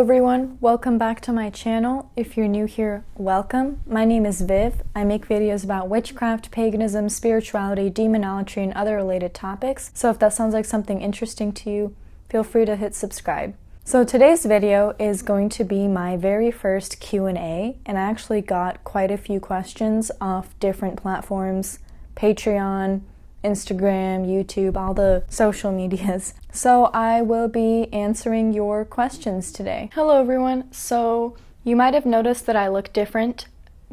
everyone, welcome back to my channel. If you're new here, welcome. My name is Viv. I make videos about witchcraft, paganism, spirituality, demonology, and other related topics. So if that sounds like something interesting to you, feel free to hit subscribe. So today's video is going to be my very first Q&A, and I actually got quite a few questions off different platforms, Patreon, Instagram, YouTube, all the social medias. So I will be answering your questions today. Hello everyone. So you might have noticed that I look different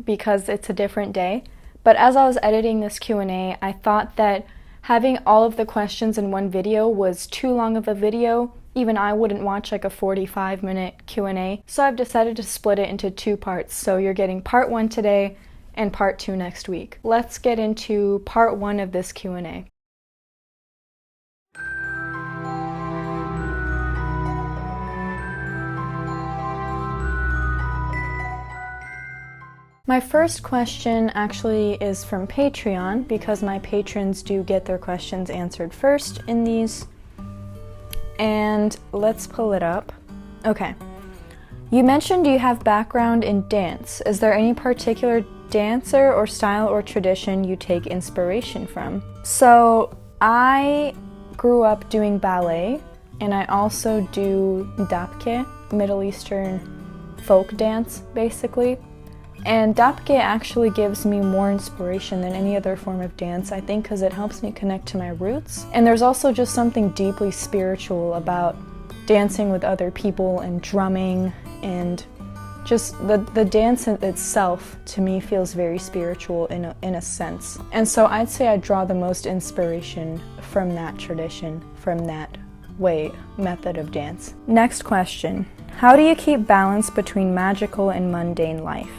because it's a different day. But as I was editing this Q&A, I thought that having all of the questions in one video was too long of a video. Even I wouldn't watch like a 45-minute Q&A. So I've decided to split it into two parts. So you're getting part 1 today and part 2 next week. Let's get into part 1 of this Q&A. My first question actually is from Patreon because my patrons do get their questions answered first in these. And let's pull it up. Okay. You mentioned you have background in dance. Is there any particular dancer or style or tradition you take inspiration from? So I grew up doing ballet, and I also do ℍ𝔬𝔫𝔫𝔢𝔠, Middle Eastern folk dance, basically. And ℍ𝔬𝔫𝔫𝔢𝔠 actually gives me more inspiration than any other form of dance, I think, because it helps me connect to my roots. And there's also just something deeply spiritual about dancing with other people and drumming, and just the dance itself to me feels very spiritual in a sense. And so I'd say I draw the most inspiration from that tradition, from that method of dance. Next question. How do you keep balance between magical and mundane life?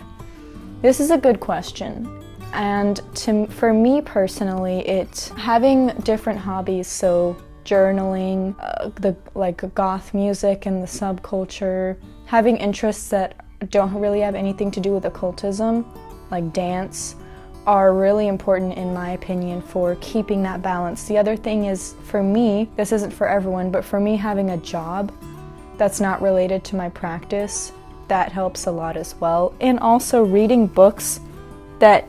This is a good question. And for me personally, it's having different hobbies, so journaling, the goth music and the subculture, having interests that don't really have anything to do with occultism, like dance, are really important in my opinion for keeping that balance. The other thing is, for me, this isn't for everyone, but for me, having a job that's not related to my practice, that helps a lot as well. And also reading books that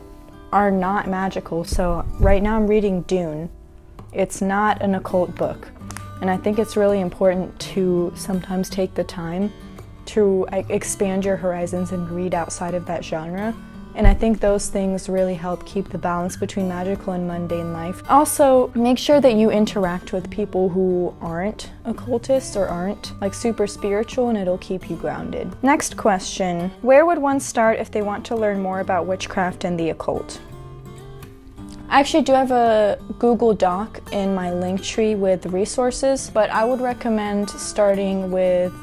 are not magical. So right now I'm reading Dune. It's not an occult book, and I think it's really important to sometimes take the time to expand your horizons and read outside of that genre. And I think those things really help keep the balance between magical and mundane life. Also, make sure that you interact with people who aren't occultists or aren't like super spiritual, and it'll keep you grounded. Next question. Where would one start if they want to learn more about witchcraft and the occult? I actually do have a Google Doc in my link tree with resources, but I'd recommend starting with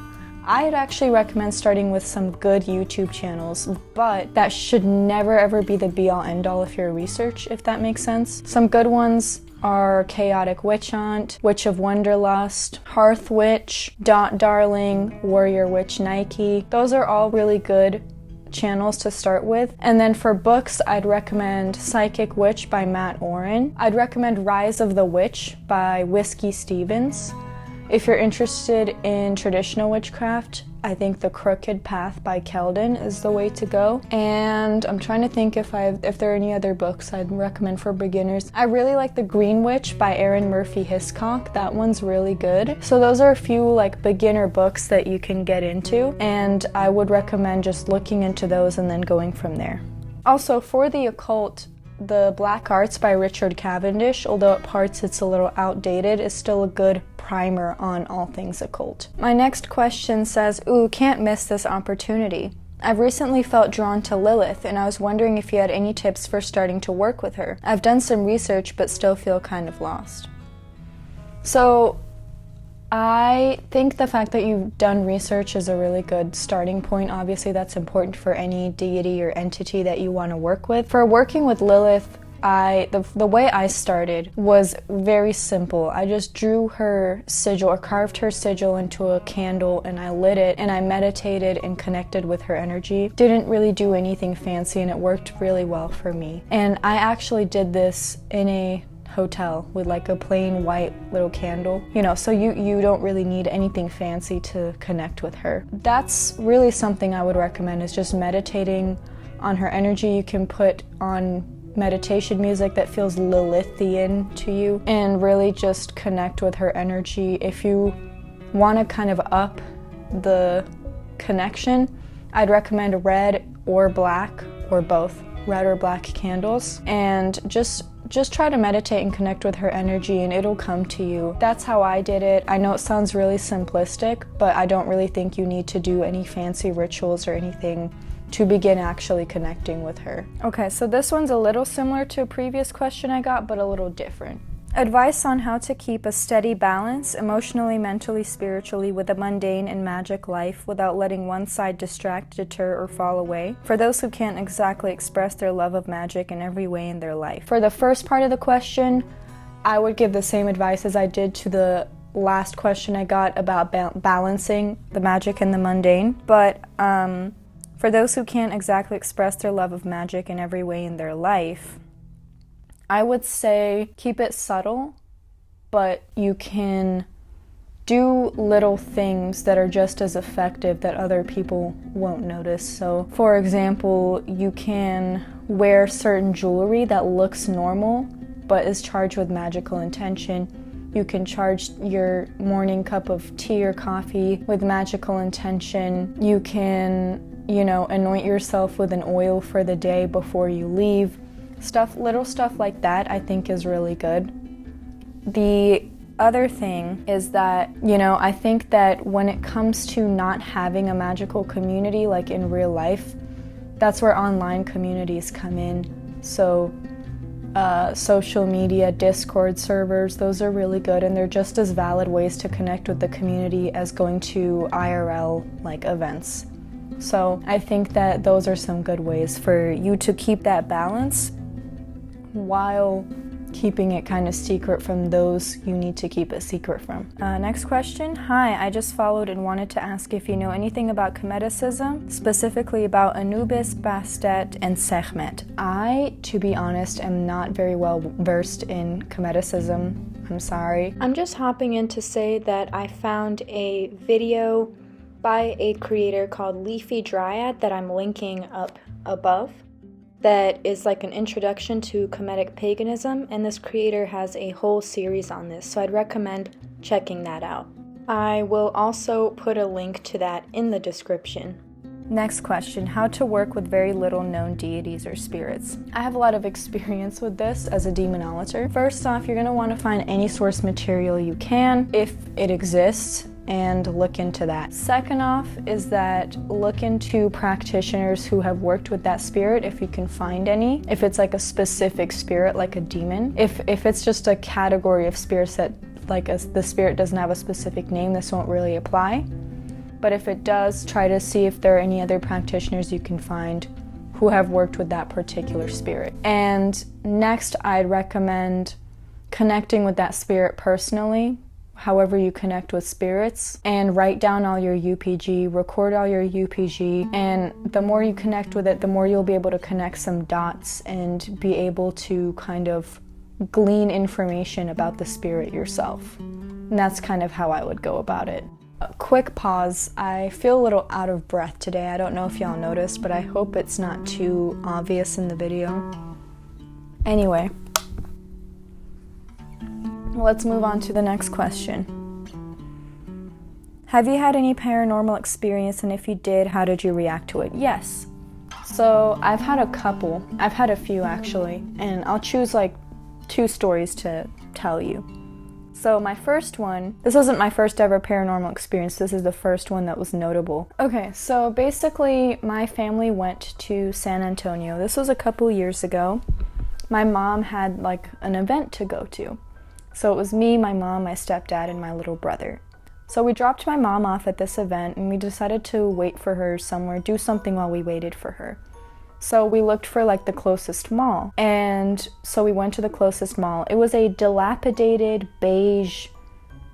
some good YouTube channels, but that should never ever be the be-all end-all of your research, if that makes sense. Some good ones are Chaotic Witch Hunt, Witch of Wonderlust, Hearth Witch, Dot Darling, Warrior Witch Nike. Those are all really good channels to start with. And then for books, I'd recommend Psychic Witch by Matt Oren. I'd recommend Rise of the Witch by Whiskey Stevens. If you're interested in traditional witchcraft, I think The Crooked Path by Keldon is the way to go. And I'm trying to think if there are any other books I'd recommend for beginners. I really like The Green Witch by Erin Murphy Hiscock. That one's really good. So those are a few like beginner books that you can get into, and I would recommend just looking into those and then going from there. Also, for the occult, The Black Arts by Richard Cavendish, although at parts it's a little outdated, is still a good primer on all things occult. My next question says, ooh, can't miss this opportunity. I've recently felt drawn to Lilith, and I was wondering if you had any tips for starting to work with her. I've done some research, but still feel kind of lost. So I think the fact that you've done research is a really good starting point. Obviously, that's important for any deity or entity that you want to work with. For working with Lilith, the way I started was very simple. I just drew her sigil or carved her sigil into a candle, and I lit it, and I meditated and connected with her energy. Didn't really do anything fancy, and it worked really well for me. And I actually did this in a hotel with like a plain white little candle, you know, so you don't really need anything fancy to connect with her. That's really something I would recommend, is just meditating on her energy. You can put on meditation music that feels Lilithian to you and really just connect with her energy. If you want to kind of up the connection, I'd recommend red or black, or both, red or black candles, and just try to meditate and connect with her energy, and it'll come to you. That's how I did it. I know it sounds really simplistic, but I don't really think you need to do any fancy rituals or anything to begin actually connecting with her. Okay, so this one's a little similar to a previous question I got, but a little different. Advice on how to keep a steady balance, emotionally, mentally, spiritually, with a mundane and magic life without letting one side distract, deter, or fall away, for those who can't exactly express their love of magic in every way in their life. For the first part of the question, I would give the same advice as I did to the last question I got about balancing the magic and the mundane, but for those who can't exactly express their love of magic in every way in their life, I would say keep it subtle, but you can do little things that are just as effective that other people won't notice. So, for example, you can wear certain jewelry that looks normal but is charged with magical intention. You can charge your morning cup of tea or coffee with magical intention. You can, you know, anoint yourself with an oil for the day before you leave. Little stuff like that I think is really good. The other thing is that, you know, I think that when it comes to not having a magical community like in real life, that's where online communities come in. So social media, Discord servers, those are really good, and they're just as valid ways to connect with the community as going to IRL like events. So I think that those are some good ways for you to keep that balance while keeping it kind of secret from those you need to keep it secret from. Next question. Hi, I just followed and wanted to ask if you know anything about Kemeticism, specifically about Anubis, Bastet, and Sekhmet. I, to be honest, am not very well versed in Kemeticism. I'm sorry. I'm just hopping in to say that I found a video by a creator called Leafy Dryad that I'm linking up above, that is like an introduction to Kemetic paganism, and this creator has a whole series on this, so I'd recommend checking that out. I will also put a link to that in the description. Next question, how to work with very little known deities or spirits. I have a lot of experience with this as a demonologist. First off, you're going to want to find any source material you can, if it exists, and look into that. Second off is that look into practitioners who have worked with that spirit, if you can find any. If it's like a specific spirit, like a demon. If it's just a category of spirits that the spirit doesn't have a specific name, this won't really apply. But if it does, try to see if there are any other practitioners you can find who have worked with that particular spirit. And next, I'd recommend connecting with that spirit personally, however you connect with spirits, and write down all your UPG, record all your UPG, and the more you connect with it, the more you'll be able to connect some dots and be able to kind of glean information about the spirit yourself. And that's kind of how I would go about it. A quick pause. I feel a little out of breath today. I don't know if y'all noticed, but I hope it's not too obvious in the video. Anyway, let's move on to the next question. Have you had any paranormal experience, and if you did, how did you react to it? Yes. So I've had a couple. I've had a few actually, and I'll choose like 2 stories to tell you. So my first one, this wasn't my first ever paranormal experience, this is the first one that was notable. Okay, so basically my family went to San Antonio. This was a couple years ago. My mom had like an event to go to. So it was me, my mom, my stepdad, and my little brother. So we dropped my mom off at this event, and we decided to wait for her somewhere, do something while we waited for her. So we looked for like the closest mall, and so we went to the closest mall. It was a dilapidated beige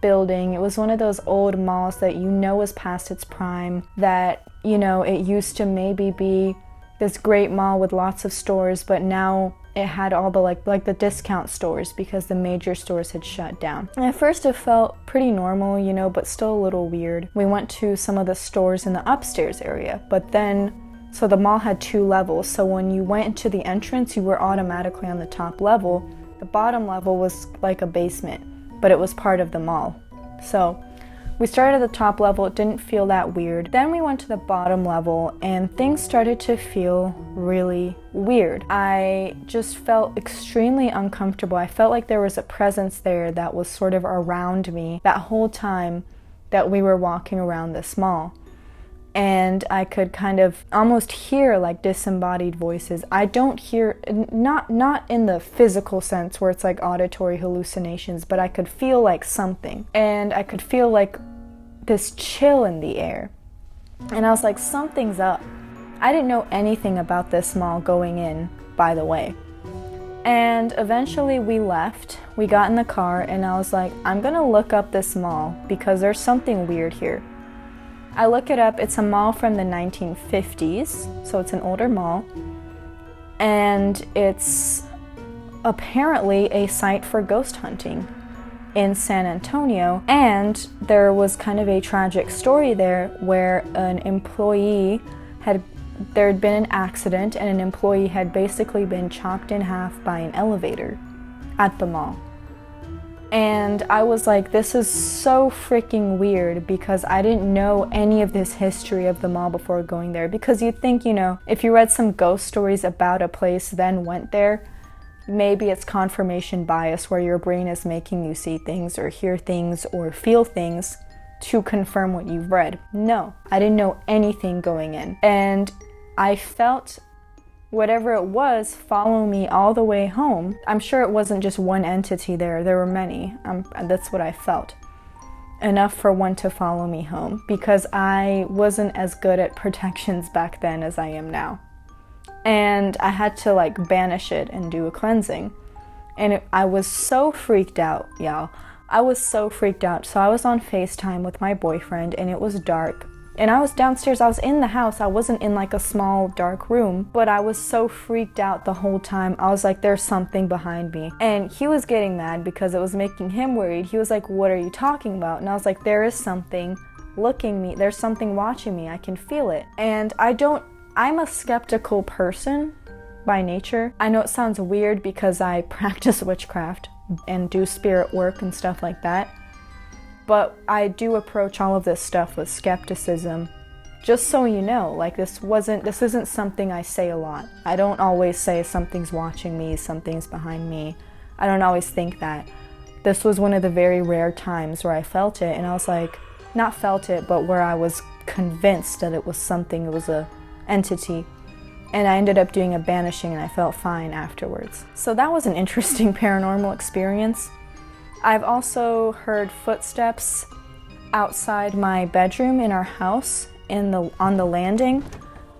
building. It was one of those old malls that you know is past its prime, that, you know, it used to maybe be this great mall with lots of stores, but now it had all the like the discount stores because the major stores had shut down. And at first it felt pretty normal, you know, but still a little weird. We went to some of the stores in the upstairs area, but then, so the mall had 2 levels, so when you went into the entrance, you were automatically on the top level. The bottom level was like a basement, but it was part of the mall. So we started at the top level, it didn't feel that weird. Then we went to the bottom level and things started to feel really weird. I just felt extremely uncomfortable. I felt like there was a presence there that was sort of around me that whole time that we were walking around this mall. And I could kind of almost hear like disembodied voices. I don't hear, not in the physical sense where it's like auditory hallucinations, but I could feel like something. And I could feel like this chill in the air. And I was like, something's up. I didn't know anything about this mall going in, by the way. And eventually we left. We got in the car and I was like, I'm gonna look up this mall because there's something weird here. I look it up, it's a mall from the 1950s, so it's an older mall, and it's apparently a site for ghost hunting in San Antonio, and there was kind of a tragic story there where an employee there had been an accident and an employee had basically been chopped in half by an elevator at the mall. And I was like, this is so freaking weird because I didn't know any of this history of the mall before going there. Because you'd think, you know, if you read some ghost stories about a place then went there, maybe it's confirmation bias where your brain is making you see things or hear things or feel things to confirm what you've read. No, I didn't know anything going in. And I felt whatever it was follow me all the way home. I'm sure it wasn't just one entity there were many. That's what I felt. Enough for one to follow me home because I wasn't as good at protections back then as I am now. And I had to like banish it and do a cleansing. And I was so freaked out, y'all. I was so freaked out. So I was on FaceTime with my boyfriend and it was dark. And I was downstairs, I was in the house, I wasn't in like a small dark room, but I was so freaked out the whole time. I was like, there's something behind me. And he was getting mad because it was making him worried. He was like, what are you talking about? And I was like, there is something looking me, there's something watching me, I can feel it. And I'm a skeptical person by nature. I know it sounds weird because I practice witchcraft and do spirit work and stuff like that. But I do approach all of this stuff with skepticism. Just so you know, like this isn't something I say a lot. I don't always say something's watching me, something's behind me. I don't always think that. This was one of the very rare times where I felt it and I was like, not felt it, but where I was convinced that it was something, it was a entity. And I ended up doing a banishing and I felt fine afterwards. So that was an interesting paranormal experience. I've also heard footsteps outside my bedroom in our house on the landing.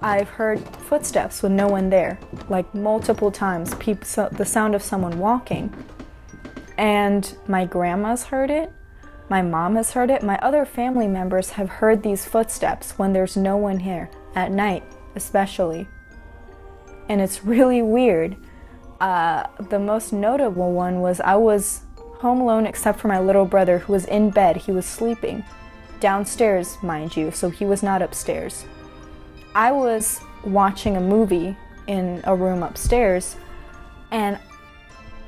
I've heard footsteps with no one there, like multiple times, the sound of someone walking. And my grandma's heard it, my mom has heard it, my other family members have heard these footsteps when there's no one here, at night especially. And it's really weird. The most notable one was I was home alone except for my little brother who was in bed. He was sleeping downstairs, mind you, so he was not upstairs. I was watching a movie in a room upstairs and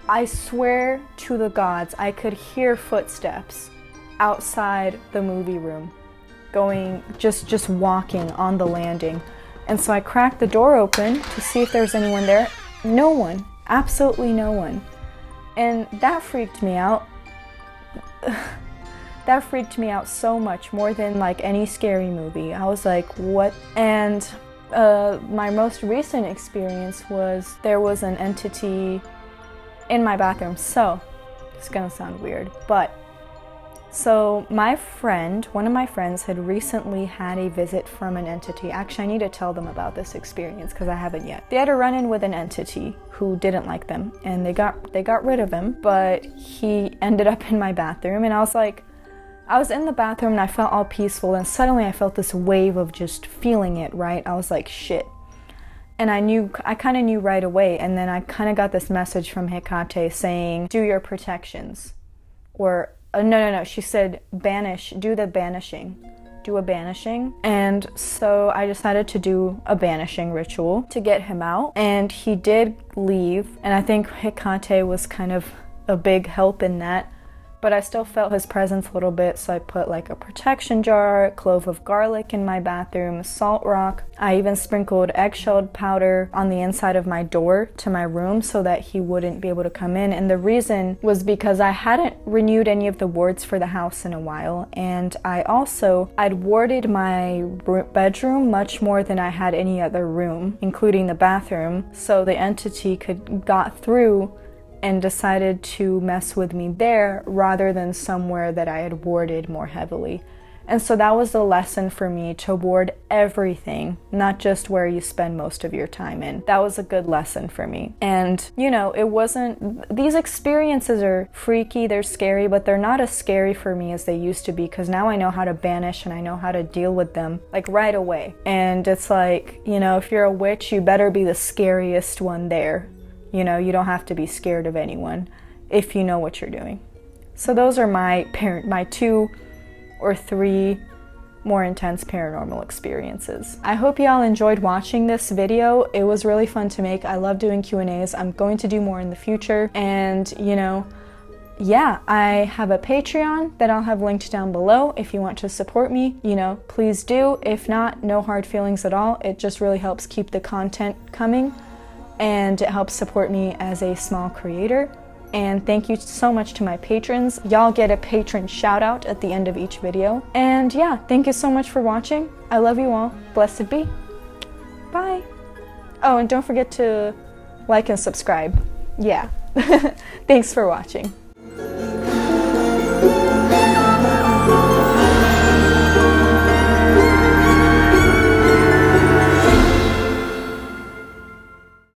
I swear to the gods I could hear footsteps outside the movie room going, just walking on the landing. And so I cracked the door open to see if there was anyone there. No one, absolutely no one. And that freaked me out. That freaked me out so much, more than like any scary movie. I was like, what? And my most recent experience was there was an entity in my bathroom. So, it's gonna sound weird, but so one of my friends had recently had a visit from an entity. Actually, I need to tell them about this experience because I haven't yet. They had a run-in with an entity who didn't like them and they got rid of him, but he ended up in my bathroom and I was in the bathroom and I felt all peaceful and suddenly I felt this wave of just feeling it, right? I was like, shit. And I kind of knew right away, and then I kind of got this message from Hecate saying, do your protections. Or, no, she said, do the banishing. Do a banishing. And so I decided to do a banishing ritual to get him out. And he did leave, and I think Hecate was kind of a big help in that. But I still felt his presence a little bit, so I put like a protection jar, a clove of garlic in my bathroom, salt rock. I even sprinkled eggshell powder on the inside of my door to my room so that he wouldn't be able to come in. And the reason was because I hadn't renewed any of the wards for the house in a while. And I'd warded my bedroom much more than I had any other room, including the bathroom. So the entity got through and decided to mess with me there rather than somewhere that I had warded more heavily. And so that was the lesson for me, to ward everything, not just where you spend most of your time in. That was a good lesson for me. And, these experiences are freaky, they're scary, but they're not as scary for me as they used to be, because now I know how to banish and I know how to deal with them, like right away. And it's like, if you're a witch, you better be the scariest one there. You don't have to be scared of anyone if you know what you're doing. So those are my 2 or 3 more intense paranormal experiences. I hope y'all enjoyed watching this video. It was really fun to make. I love doing Q&As. I'm going to do more in the future. And, yeah, I have a Patreon that I'll have linked down below if you want to support me. Please do. If not, no hard feelings at all. It just really helps keep the content coming, and it helps support me as a small creator. And thank you so much to my patrons. Y'all get a patron shout out at the end of each video. And yeah, thank you so much for watching. I love you all. Blessed be. Bye. Oh, and don't forget to like and subscribe. Yeah. Thanks for watching.